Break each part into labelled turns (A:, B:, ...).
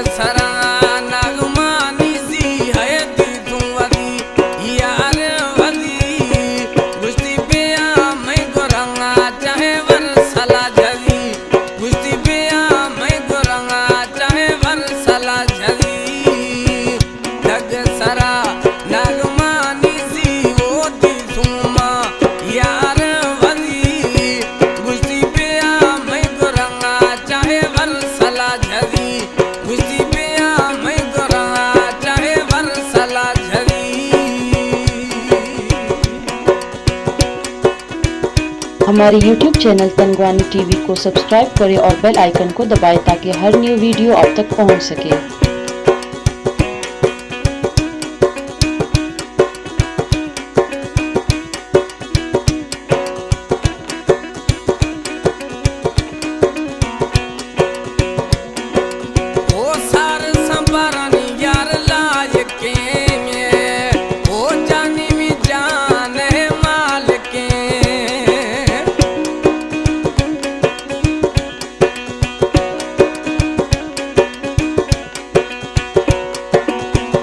A: सरा नागमानी सी है दी तू वदी यार वदी गुस्ती पिया मैं गोरंगा चाहे वरसला जदी गुस्ती पिया मैं गोरंगा चाहे वरसला जदी लग सरा नागमानी सी वो दी तुमा यार वदी गुस्ती पिया मैं गोरंगा चाहे वरसला जदी गुस्ती पिया मैं गोरंगा चाहे वरसला जदी।
B: हमारे YouTube चैनल तनगवानी टीवी को सब्सक्राइब करें और बेल आइकन को दबाएं ताकि हर न्यू वीडियो आप तक पहुंच सके।
A: ओ सार संबरनी यार लायके में ओ जानी मी जान है मालके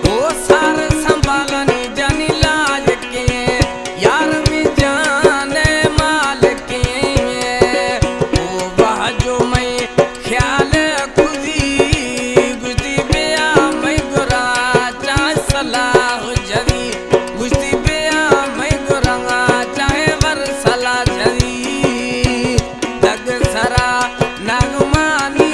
A: ओ सार संभालनी जानी लायके यार मी जान है मालके ओ वह जो मैं ख्याल खुदी गुस्ती पिया मैं गोरा चाहे सलाह जदी गुस्ती पिया मैं गोरंगा चाहे वरसला जदी लग सरा नागमानी